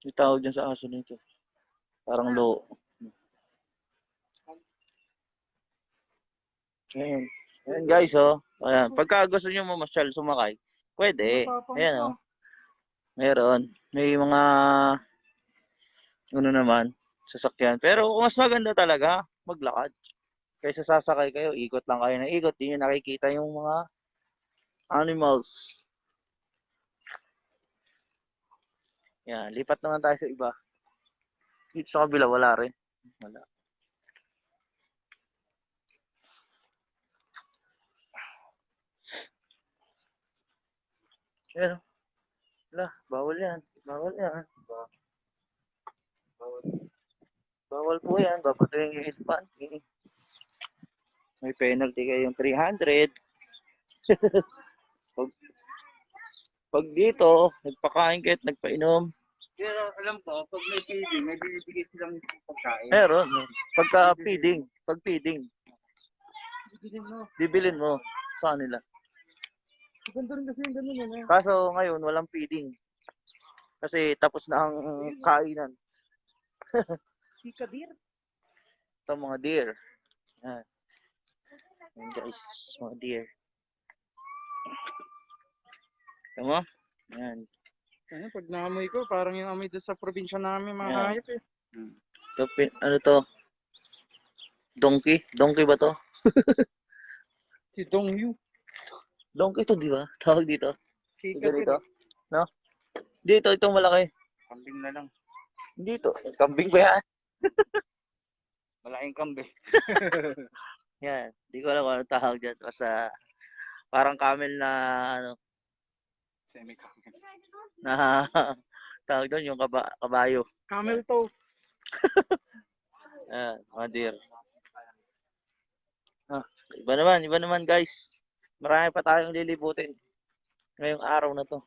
S1: May tawag dyan sa aso nito. Parang lo. Ayan. Ayan guys oh. Ayan. Pagka gusto nyo mamasyal sumakay, pwede. Ayan oh. Meron. May mga ano naman, sasakyan. Pero kung mas maganda talaga, maglakad. Kaysa sasakay kayo, ikot lang kayo ng ikot. Di nyo nakikita yung mga animals. Yan, lipat naman tayo sa iba. Dito sa kabila, wala rin. Wala. Yan. Wala, bawal yan. Bawal yan. Bawal po yan. Babatuhin yung elepante. May penalty kayong 300. Pag dito, nagpakain kayo at nagpainom,
S4: Pero alam ko, pag may feeding, may bibigay silang pagkain.
S1: meron. Pag feeding,
S2: Bibilin mo.
S1: bibilin mo sa kanila.
S2: Ganda rin kasi yung ganun yun eh.
S1: Kaso ngayon, walang feeding. Kasi tapos na ang kainan.
S2: Si Kadir.
S1: Ito mga deer. Yan. Yan guys, mga deer. Ito mo? Yan.
S3: Ano, pag naamoy ko, parang yung amoy doon sa probinsya namin, mga
S1: Yeah.
S3: hayop eh.
S1: Ito, ano to? Donkey? Donkey ba to?
S3: Si Dong Yu.
S1: Donkey to, di ba? Tawag dito.
S3: Si
S1: Ito dito.
S3: Kadir.
S1: No? Dito, itong malaki.
S4: Kambing na lang.
S1: Dito. Kambing ba yan?
S4: Malaking kambing.
S1: Yan. Di ko alam kung ano tawag dyan. Basta parang camel na ano,
S4: Semi-kambing.
S1: na tawag doon yung kabayo.
S3: Camel toe.
S1: Yan, mga deer. Iba naman guys. Marami pa tayong lilibutin ngayong araw na to.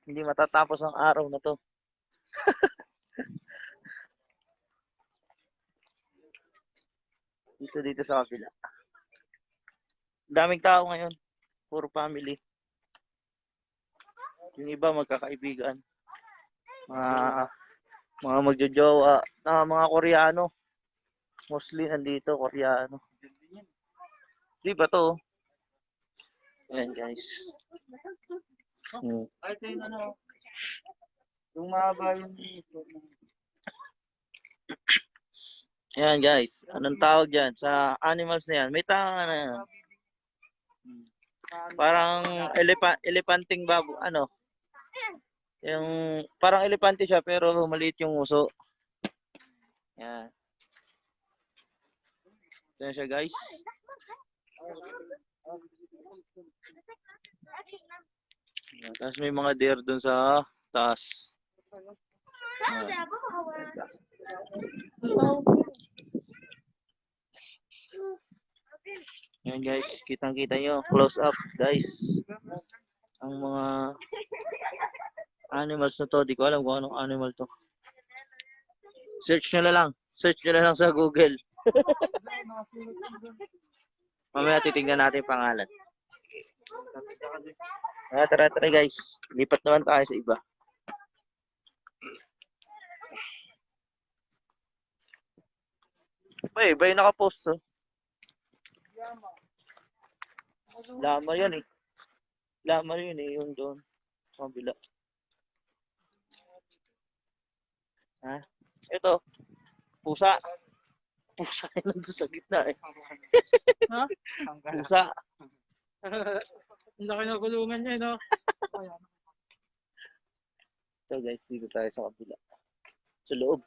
S1: Hindi matatapos ang araw na to. Dito sa kabila. Daming tao ngayon. Puro family. Yung iba magkakaibigan. Mga magjojowa. Mga Koreano. Mostly nandito, Koreano. Di ba to? Ayan guys.
S4: Ay, ito yung ano. Yung mahaba yung ito.
S1: Ayan guys. Anong tawag dyan? Sa animals na yan. May tanga na yan. Parang elepanting babo, ano? Yung parang elepante siya pero maliit yung uso. Yan. Yan siya, guys. Yan. Tapos may mga deer dun sa taas. Yan. Yan, guys, kitang-kita nyo, close up, guys. Ang mga animals na to, di ko alam kung anong animal to. Search nyo na lang. Search nyo na lang sa Google. Mamaya titignan natin yung pangalan. Tara, guys. Lipat naman tayo sa iba. Iba yung nakapost, oh. Lama yan eh. Lama yun eh, yung doon. Sa kabila. Ha? Ito. Pusa. Pusa yun nandun sa gitna eh.
S3: Ha?
S1: Pusa.
S3: Ang laki ng gulungan niya, no?
S1: So guys, dito tayo sa kabila. Sa loob.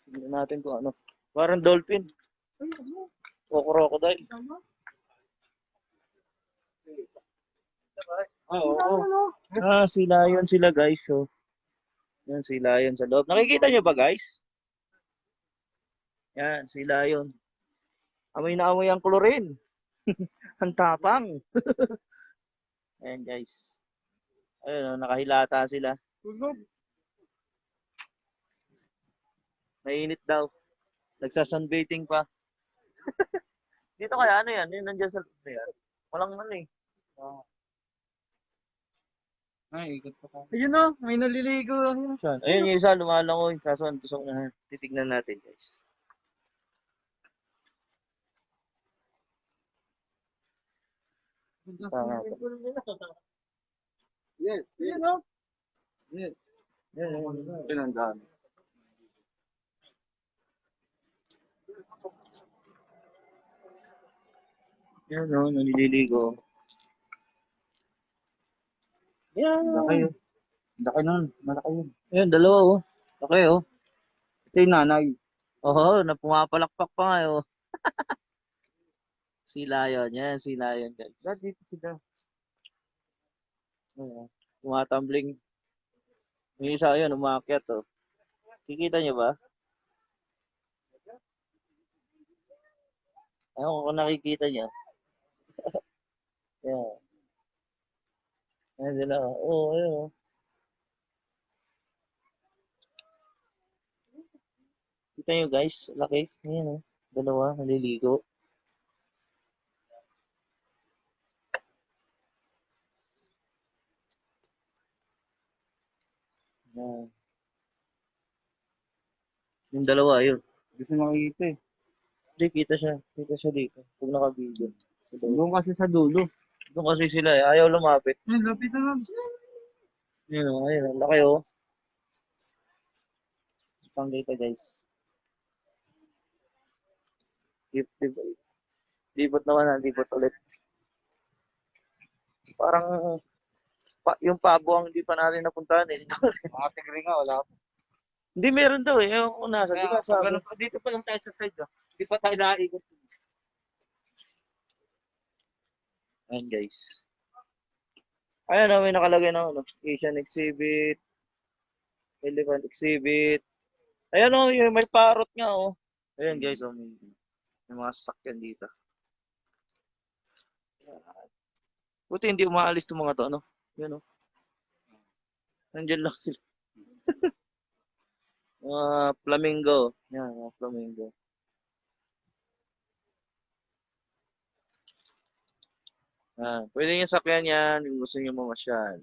S1: Tignan natin kung ano. Parang dolphin. O crocodile. Oo. Si lion sila guys. So, yan si lion sa loob. Nakikita nyo ba guys? Yan, si lion. Amoy na amoy ang chlorine. Ang tapang. Ayan guys. Ayun, nakahilata sila. Mainit daw. Nagsasunbathing pa. Dito kaya ano yan? Yung nandiyan sa loob na yan. Walang ano eh.
S4: Ay, ikot pa tayo.
S3: Ayun, no? May naliligo.
S1: Saan? Ayun yung isa, lumalangoy. Kaso ang tusok na. Titignan natin guys. Tama pa.
S4: Yes,
S3: Ayun, no?
S4: yes.
S1: Yan.
S4: Pinandaan.
S1: Yan o, naliligo. Yan.
S4: Laki yun. Laki nun. Malaki yun.
S1: Yan, dalawa oh. Okay oh.
S4: Ito yung nanay.
S1: Oo, na pumapalakpak pa nga oh. Si lion. Yan, si lion guys.
S4: Dad, dito sila.
S1: Oo. Tumatumbling. Yung isa yun, umakyat oh. Kikita nyo ba? Ayun kung nakikita nyo. Yan. Ayan sila oh. Oo, ayun oh. Kita nyo guys, laki. Ayan oh. Dalawa, naliligo. Yan. Yung dalawa, ayun.
S4: Gusto makikita eh.
S1: Hindi, kita siya. Kita siya dito. Pag naka-video.
S4: Doon kasi sa dulo.
S1: Doon kasi sila eh. Ayaw lumapit.
S3: Ay, lapit na.
S1: Yun o, ayun o. Laki o. Pang data guys. Libot naman na. Libot ulit. Parang yung pabo ang hindi pa natin napuntahan eh.
S4: Mga tigre nga, wala pa.
S1: Hindi meron daw eh. Ewan ko nasa. Di ba
S4: Kaya,
S1: sabi?
S4: dito pa lang tayo sa side. Oh. Hindi pa tayo naiikot.
S1: Ayan guys. Ayan o, may nakalagay na ano. Asian exhibit. Elephant exhibit. Ayan o, yung may parrot nga o. Ayan guys o, may mga sasakyan dito. Buti hindi umaalis itong mga to, ano? Yan o. Nandiyan lang sila. Mga flamingo. Yan, mga flamingo. Pwede nyo sakyan yan kung gusto nyo mamasyal.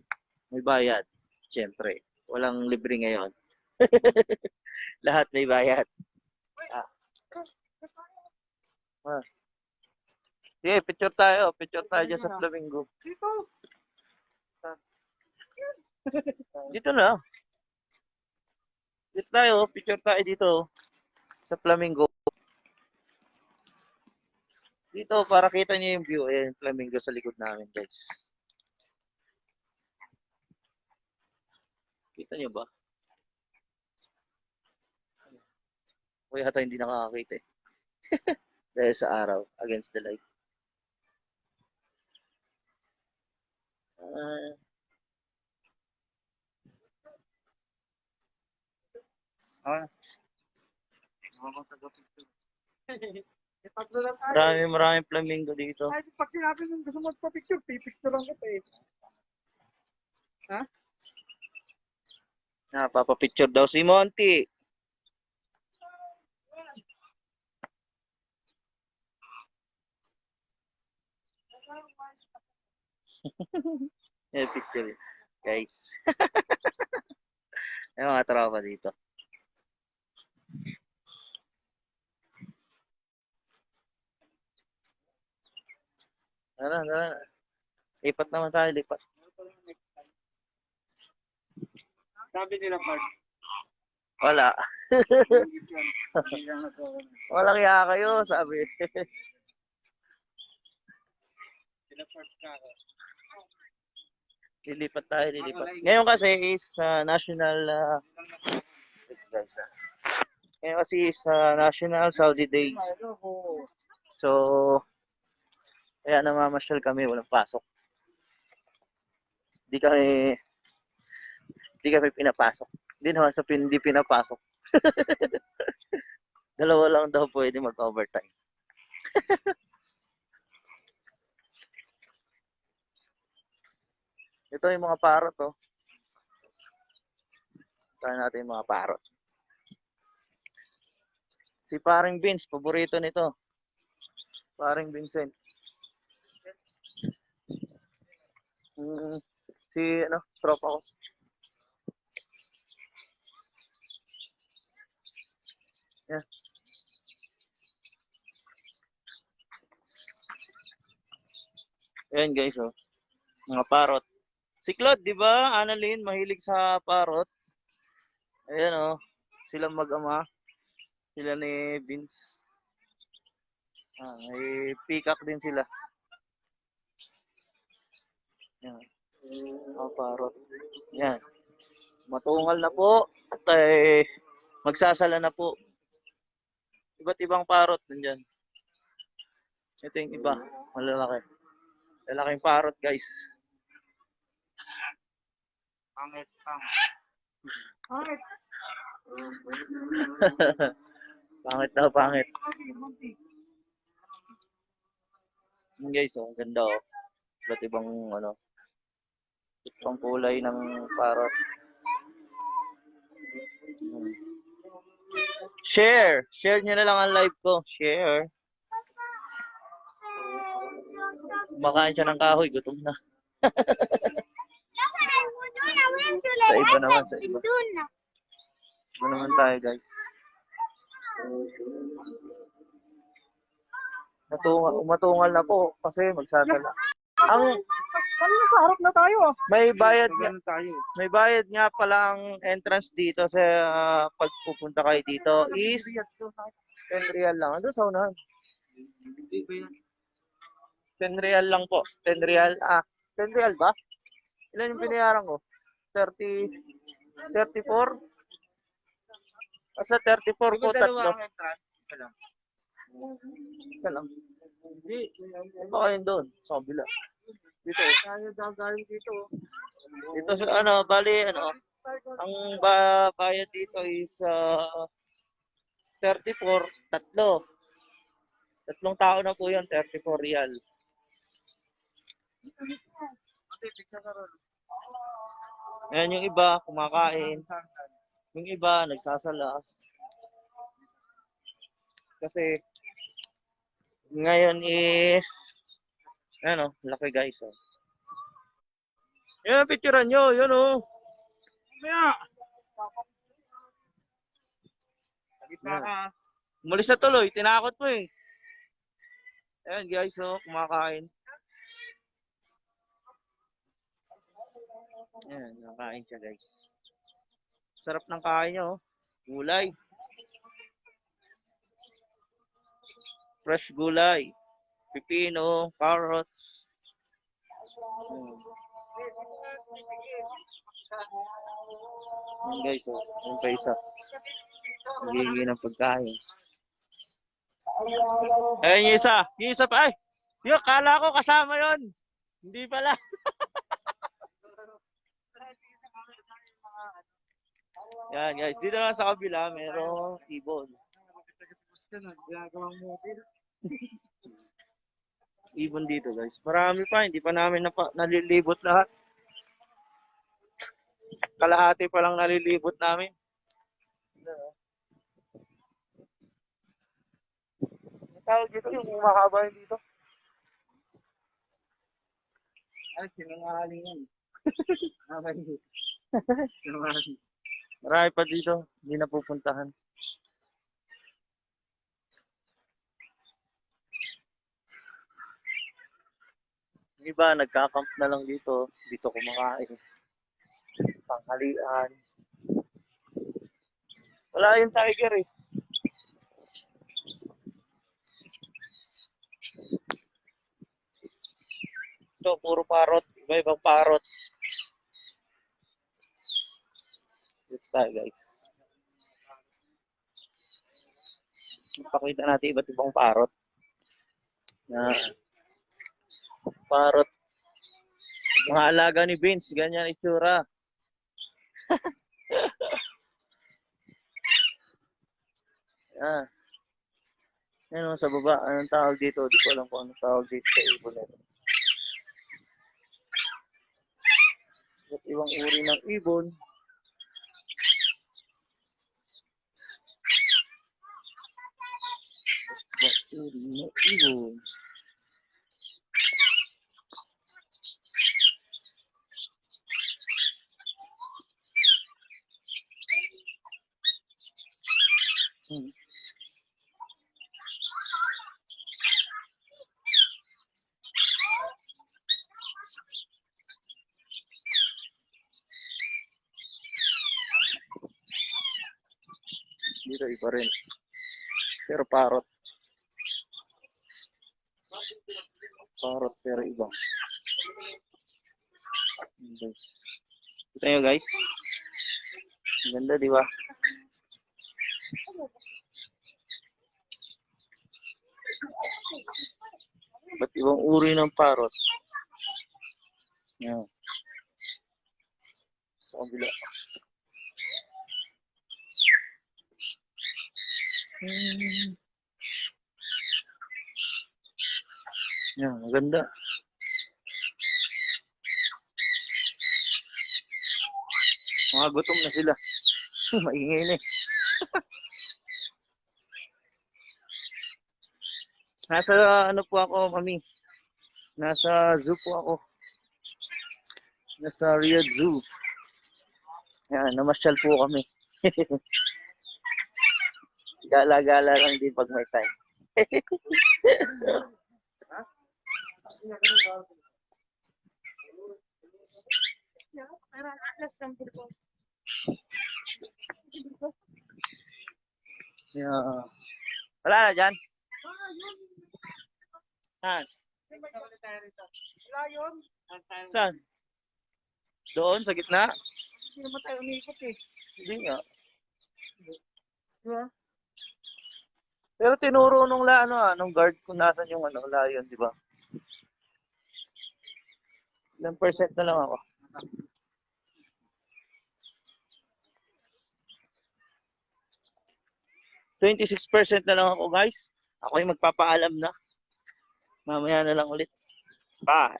S1: May bayad. Siyempre. Walang libre ngayon. Lahat may bayad. Sige, picture tayo. Picture tayo dyan sa flamingo. Dito na. Dito tayo. Picture tayo dito. Sa flamingo. Dito, para kita niyo yung view. Ayan, flamingo sa likod namin, guys. Kita niyo ba? O yata hindi nakakakita eh. Dahil sa araw, against the light. Ah,
S4: Ah, ako taga-picture.
S2: Tatlo lang tayo.
S1: maraming flamingo dito.
S2: Kahit pag sinabi mong gusto mo pa-picture, pipicture lang kita eh. Ha?
S1: Napapapicture daw si Monty. Picture guys. May mga tropa dito. Tara. Lipat naman tayo, lipat.
S4: Sabi nila, Mark.
S1: Wala. Wala kaya kayo, sabi.
S4: Sina-search ka ako.
S1: Lilipat tayo, lilipat. Ngayon kasi is national guys. Ngayon kasi is National Saudi Day. So, kaya namamasyal kami, walang pasok. Hindi kami pinapasok. Hindi naman sa hindi pinapasok. Dalawa lang daw pwede mag-overtime. Ito yung mga parrot, oh. Tayo natin yung mga parrot. Si Paring Vince, paborito nito. Paring Vincent. Si, tropa ko. Yeah. Ayan guys, oh. Mga parrot. Si Claude, di ba? Annalyn, mahilig sa parrot. Ayan, oh. Silang mag-ama. Sila ni Vince. May peacock din sila. Yan. Mga parrot. Yan. Matungal na po. At magsasala na po. Iba't ibang parrot nandyan. Ito yung iba. Malalaki. Lalaking parrot, guys.
S4: Pangit.
S2: Alright.
S1: Pangit daw, pangit. Yung guys, oh, ganda, oh. Iba't ibang, ibang kulay ng parrot. Share! Share nyo na lang ang live ko. Share. Kumakain siya ng kahoy, gutom na. Sa iba naman, sa iba. Iba naman tayo, guys. Umatungal na po kasi magsasala. Ang
S2: Kanina sa harap na tayo ah.
S1: may bayad nga,
S4: Ganun tayo.
S1: may bayad nga pala ang entrance dito sa pagpupunta kayo dito is 10 real lang. Ano sa unahan? 10 real lang po. 10 real. 10 real ba? Ilan yung binayaran ko? 30, 34? Basta 34 ko, tatlo. Isa lang. Hindi. Baka yun doon. Sa kabila. Dito.
S2: Tayo gagaling dito.
S1: Dito sa bali, ang bayad dito is 34, tatlo. Tatlong tao na po yun, 34 real. Ngayon yung iba, kumakain. Yung iba, nagsasala. Kasi, ngayon is, laki guys. Oh. Yan, picturean nyo. Yan, oh.
S2: Kaya,
S1: Yan. Umalis na tuloy. Tinakot mo eh. Ayan guys, oh. Kumakain. Ayan, nakain siya guys. Sarap ng kain nyo, oh. Gulay. Fresh gulay. pipino, carrots. Yan guys, oh. Yan pa isa. Naghihingi ng pagkain. Ayun yung isa. Yung isa pa. Ay! Yung, kala ko kasama yon. Hindi pala. Yan guys, dito lang sa kabila, merong ibon.
S2: Ginagawang model.
S1: Ibon dito guys. Marami pa, hindi pa namin nalilibot lahat. Kalahati pa lang nalilibot namin. Ang tawag dito yung mahaba yun dito.
S2: Ay, sinungaling yan. Sinungaling.
S1: Marami pa dito, hindi napupuntahan. Yung iba, nagkakamp na lang dito. Dito kumakain. Panghalian. Wala yung tiger eh. Ito, puro parrot. Iba-ibang parrot. Dito tayo guys. Ipakita natin iba't ibang parrot. Na parrot. Mga alaga ni Vince, ganyan itsura. Yan. Yan o, sa baba. Anong tawag dito? Di ko alam kung anong tawag dito sa ibon na ito. Iba't ibang uri ng ibon. Iba't uri ng ibon. Dito iba rin. Pero parrot. Parrot pero iba. Guys. Kita nyo guys. Ang ganda di ba? Ba't ibang uri ng parrot? Yan. Sa kabila. Yan, maganda. Mga gutom na sila. Maingay na eh. Nasa ano po ako kami? Nasa zoo po ako. Nasa Riyadh Zoo. Yan, namasyal po kami. Gala-gala lang din pag may time. Yeah. Wala na dyan? Saan?
S2: Wala yun.
S1: Saan? Doon, sa gitna?
S2: Hindi naman tayo umikot eh.
S1: Hindi nga.
S2: Diba?
S1: Pero tinuro nung nung guard kung nasan yung lion, di ba? Ilang percent na lang ako. 26% na lang ako guys. Ako yung magpapaalam na. Mamaya na lang ulit. Bye!